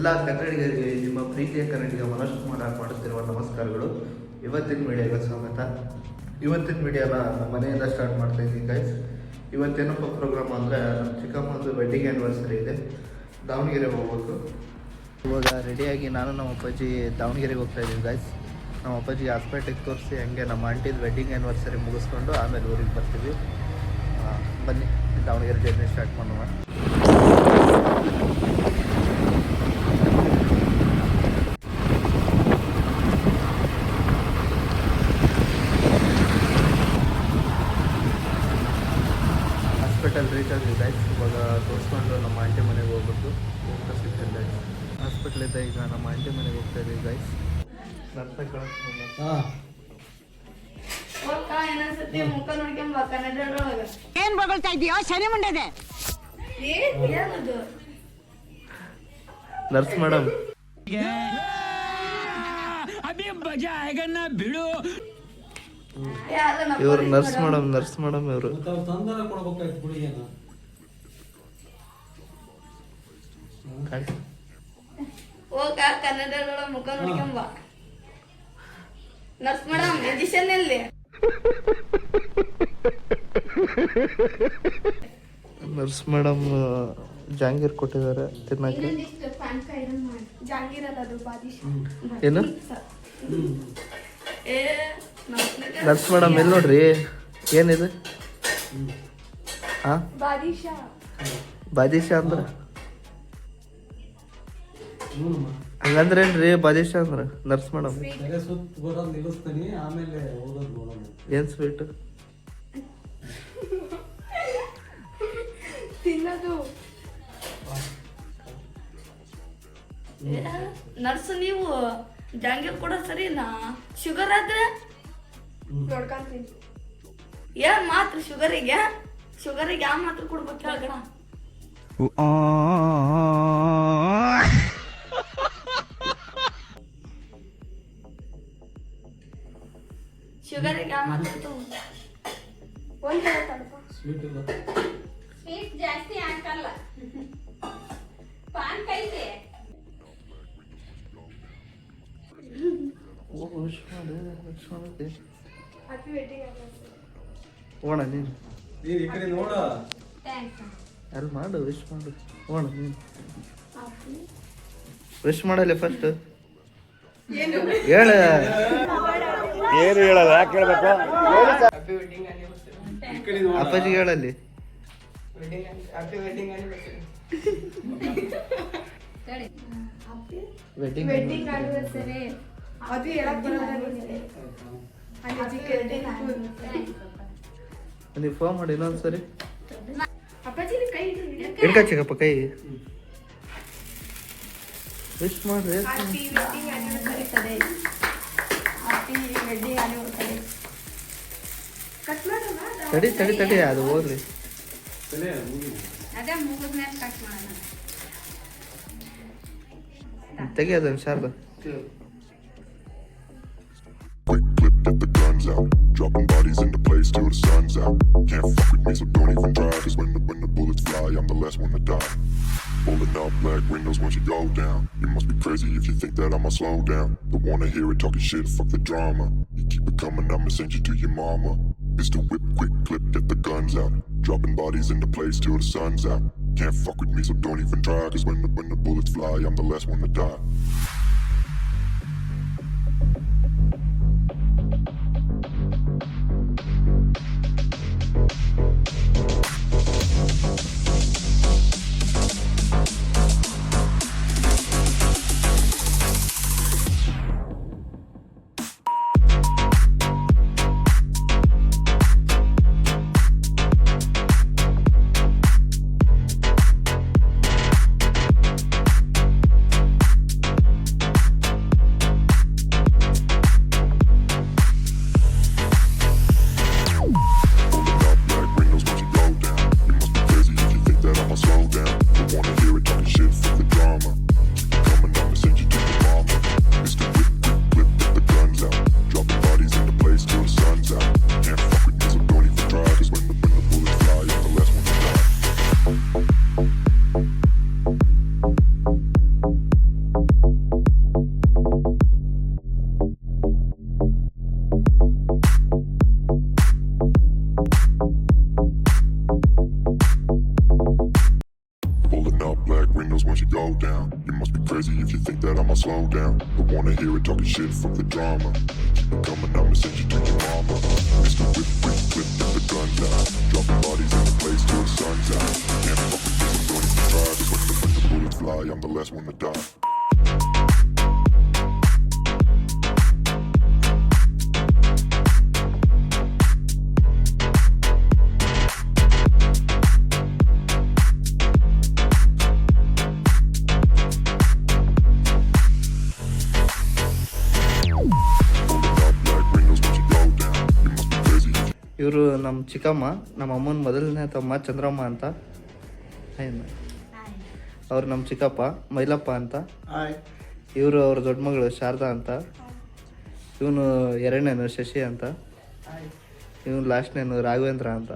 ಎಲ್ಲ ಕನ್ನಡಿಗರಿಗೆ ನಿಮ್ಮ ಪ್ರೀತಿಯ ಕನ್ನಡಿಗ ಮನೋಜ್ ಕುಮಾರ್ ಮಾಡುತ್ತಿರುವ ನಮಸ್ಕಾರಗಳು. ಇವತ್ತಿನ ವಿಡಿಯೋಗೆ ಸ್ವಾಗತ. ಇವತ್ತಿನ ವಿಡಿಯೋನ ನಮ್ಮ ಮನೆಯಿಂದ ಸ್ಟಾರ್ಟ್ ಮಾಡ್ತಾ ಇದ್ದೀನಿ ಗೈಸ್. ಇವತ್ತೇನಪ್ಪ ಪ್ರೋಗ್ರಾಮ್ ಅಂದರೆ ನಮ್ಮ ಚಿಕ್ಕಮ್ಮಂದು ವೆಡ್ಡಿಂಗ್ ಆ್ಯನಿವರ್ಸರಿ ಇದೆ. ದಾವಣಗೆರೆಗೆ ಹೋಗ್ಬೇಕು. ಇವಾಗ ರೆಡಿಯಾಗಿ ನಾನು ನಮ್ಮ ಅಪ್ಪಾಜಿ ದಾವಣಗೆರೆಗೆ ಹೋಗ್ತಾ ಇದ್ದೀವಿ ಗೈಸ್. ನಮ್ಮ ಅಪ್ಪಾಜಿಗೆ ಹಾಸ್ಪಿಟ್ಲಿಗೆ ತೋರಿಸಿ ಹಂಗೆ ನಮ್ಮ ಆಂಟಿದು ವೆಡ್ಡಿಂಗ್ ಆ್ಯನಿವರ್ಸರಿ ಮುಗಿಸ್ಕೊಂಡು ಆಮೇಲೆ ಊರಿಗೆ ಬರ್ತೀವಿ. ಬನ್ನಿ ದಾವಣಗೆರೆ ಜರ್ನಿ ಸ್ಟಾರ್ಟ್ ಮಾಡೋಣ. ಹಾಸ್ಪಿಟಲ್ ರೀಚ್ ಆಗಿದೆ ಗೈಸ್. ಇವಾಗ ತೋರಿಸ್ಕೊಂಡು ನಮ್ಮ ಆಂಟಿ ಮನೆಗೆ ಹೋಗ್ಬೇಕು. ಊಟ ಸಿಗ್ತಿಲ್ಲ. ಹಾಸ್ಪಿಟ್ಲಿಂದ ಈಗ ನಮ್ಮ ಆಂಟಿ ಮನೆಗೆ ಹೋಗ್ತಾ ಇದ್ದೀವಿ ಗೈಸ್. ಏನ್ ಬಗಳ್ತಾ ಇದೀಯೋ ಶನಿ ಮುಂಡೆದೆ? ನರ್ಸ್ ಮೇಡಮ್ ಬಿಡು. ಇವರು ನರ್ಸ್ ಮೇಡಮ್ ಇವರು. ಹೋಗ ಕನ್ನಡ ಮುಖ ನೋಡ್ಕೊಂಬ. ನರ್ಸ್ ಮೇಡಮ್ ಎಡಿಷನ್ ಎಲ್ಲಿ? ನರ್ಸ್ ಮೇಡಮ್ ಜಾಂಗೀರ್ ಕೊಟ್ಟಿದ್ದಾರೆ ತಿನ್ನಕ್ಕೆ. ಜಾಂಗೀರ್ ಅಲ್ಲ ಅದು ಬಾದಿಶ್. ಏನು ನರ್ಸ್ ಮೇಡಮ್ ಎಲ್ಲಿ ನೋಡ್ರಿ ಏನಿದೆ? ಹಾ ಬಾದಿಶಾ ಅಂದ್ರ ಹಂಗಂದ್ರೆ ಏನ್ರಿ ಬಾದಿಶಾ ಅಂದ್ರ? ನರ್ಸ್ ಮೇಡಮ್ ಏನ್ ಸ್ವೀಟ್ ತಿನ್ನೋದು? ನರ್ಸ್ ನೀವು ಜಾಂಗೀರ್ ಕೊಡೋ ಸರಿನಾ? ಶುಗರ್ ಆದ್ರೆ ನೋಡ್ಕೊಂತೀನಿ. ಏನ್ ಮಾತ್ರ ಶುಗರಿಗೆ ಯಾವ ಮಾತ್ರ ಕೊಡ್ಬೇಕು ಹೇಳಗಣ? ಶುಗರಿಗೆ ಯಾವ ಮಾತ್ರ ಒಂದು ಹೇಳ್ತಾರಪ್ಪ. ಸ್ವೀಟ್ ಜಾಸ್ತಿ ಹಾಕಲ್ಲ. ಪಾನ್ ಕೈತೆ ಓಣ ನೀನು ಈ ಕಡೆ ನೋಡ. ಅಲ್ಲಿ ಮಾಡು, ವಿಶ್ ಮಾಡು. ಓಣ ನೀನು ವಿಶ್ ಮಾಡಲ್ಲ ಫಸ್ಟ್. ಹೇಳ ಏನು ಹೇಳಲ್ಲ, ಯಾಕೆ ಹೇಳ್ಬೇಕು? ಅಪ್ಪಾಜಿಗೆ ಹೇಳಲ್ಲಿ. ವೆಡ್ಡಿಂಗ್ ಆನಿವರ್ಸರಿ ಅದು ಹೇಳಕ್ ಬರಲ್ಲ. ನೀವು ಫೋನ್ ಮಾಡಿ ಇನ್ನೊಂದ್ಸರಿ. ಅಪ್ಪಾಜಿ ಕೈ ಹಿಡ್ಕಚ್ಚಪ್ಪ ಕೈ. ವಿಶ್ ಮಾಡ್ರಿ. Happy wedding anniversary. Happy wedding anniversary. Cut ಮಾಡೋಣ. ತಡಿ ಅದು ಹೋಗ್ಲಿ. ಅದೇ ಮುಗಿದ್ಮೇಲೆ ಕಟ್ ಮಾಡೋಣ. ತೆಗಿ ಅದನ್ನು Sharada. Quick clip, get the guns out. Dropping bodies into place till the sun's out. Can't fuck with me, so don't even try. Cause when the bullets fly, I'm the last one to die. Pulling up black windows once you go down. You must be crazy if you think that I'ma slow down. Don't wanna hear it talking shit, fuck the drama. You keep it coming, I'ma send you to your mama. Pistol whip, quick clip, get the guns out. Dropping bodies into place till the sun's out. Can't fuck with me, so don't even try. Cause when the bullets fly, I'm the last one to die. Don't wanna hear it talking shit, fuck the drama. Keep it coming, I'ma send you to your mama. Mr. Whip, whip, whip, get the guns out. Dropping bodies in the place till the sun's out. Can't fuck with this, I'm don't even try. Cause when the bullets fly, I'm the last one to die. ಇವರು ನಮ್ಮ ಚಿಕ್ಕಮ್ಮ, ನಮ್ಮ ಅಮ್ಮನ ಮೊದಲನೇ ತಮ್ಮ ಚಂದ್ರಮ್ಮ ಅಂತ. ಅವ್ರು ನಮ್ಮ ಚಿಕ್ಕಪ್ಪ ಮೈಲಪ್ಪ ಅಂತ. ಇವರು ಅವ್ರ ದೊಡ್ಡ ಮಗಳು ಶಾರದಾ ಅಂತ. ಇವನು ಎರಡನೇನು ಶಶಿ ಅಂತ. ಇವನು ಲಾಸ್ಟ್ನೇನು ರಾಘವೇಂದ್ರ ಅಂತ.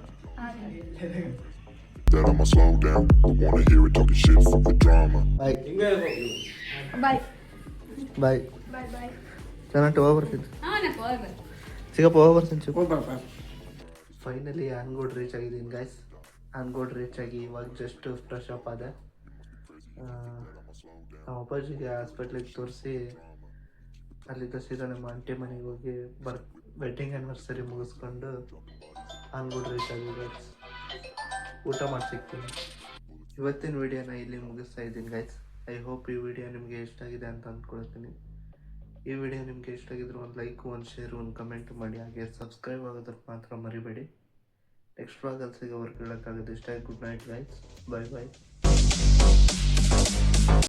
That I'ma slow down. Don't wanna hear it talking shit, fuck the drama. ಬಾಯ್ ಬಾಯ್ ಬಾಯ್ ಬಾಯ್ ಬಾಯ್. ಚೆನ್ನಾಗಿ ಹೋಗಿ ಬರ್ತೀನಿ ಚಿಕ್ಕಪ್ಪ, ಹೋಗಿ ಬರ್ತೀನಿ ಚಿಕ್ಕ. ಫೈನಲಿ ಆನ್ಗೋಡ್ ರೀಚ್ ಆಗಿದ್ದೀನಿ ಗೈಸ್. ಆನ್ಗೋಡ್ ರೀಚ್ ಆಗಿ ಇವಾಗ ಜಸ್ಟ್ ಫ್ರೆಶ್ ಅಪ್ ಆದೆ. ನಮ್ಮ ಅಪ್ಪಾಜಿಗೆ ಹಾಸ್ಪಿಟ್ಲಿಗೆ ತೋರಿಸಿ ಅಲ್ಲಿದ್ದ ಸೀದಾ ನಮ್ಮ ಆಂಟಿ ಮನೆಗೆ ಹೋಗಿ ವೆಡ್ಡಿಂಗ್ ಆ್ಯನಿವರ್ಸರಿ ಮುಗಿಸ್ಕೊಂಡು ಆನ್ಗೋಡ್ ರೀಚ್ ಆಗಿ ಗೈಸ್. ಊಟ ಮಾಡಿ ಸಿಗ್ತೀನಿ. ಇವತ್ತಿನ ವಿಡಿಯೋನ ಇಲ್ಲಿ ಮುಗಿಸ್ತಾ ಇದ್ದೀನಿ ಗೈಸ್. ಐ ಹೋಪ್ ಈ ವಿಡಿಯೋ ನಿಮಗೆ ಇಷ್ಟ ಆಗಿದೆ ಅಂತ ಅಂದ್ಕೊಳ್ತೀನಿ. ಈ ವಿಡಿಯೋ ನಿಮಗೆ ಇಷ್ಟ ಆಗಿದ್ರೆ ಒಂದು ಲೈಕ್, ಒಂದು ಶೇರ್, ಒಂದು ಕಮೆಂಟ್ ಮಾಡಿ. ಹಾಗೆ ಸಬ್ಸ್ಕ್ರೈಬ್ ಆಗೋದಕ್ಕೆ ಮಾತ್ರ ಮರಿಬೇಡಿ. ನೆಕ್ಸ್ಟ್ ವ್ಲಾಗಲ್ಲಿ ಸಿಗೋವರೆಗೆ ಹೇಳೋಕ್ಕಾಗೋದು ಇಷ್ಟ. ಗುಡ್ ನೈಟ್ ಗೈಸ್, ಬಾಯ್ ಬಾಯ್.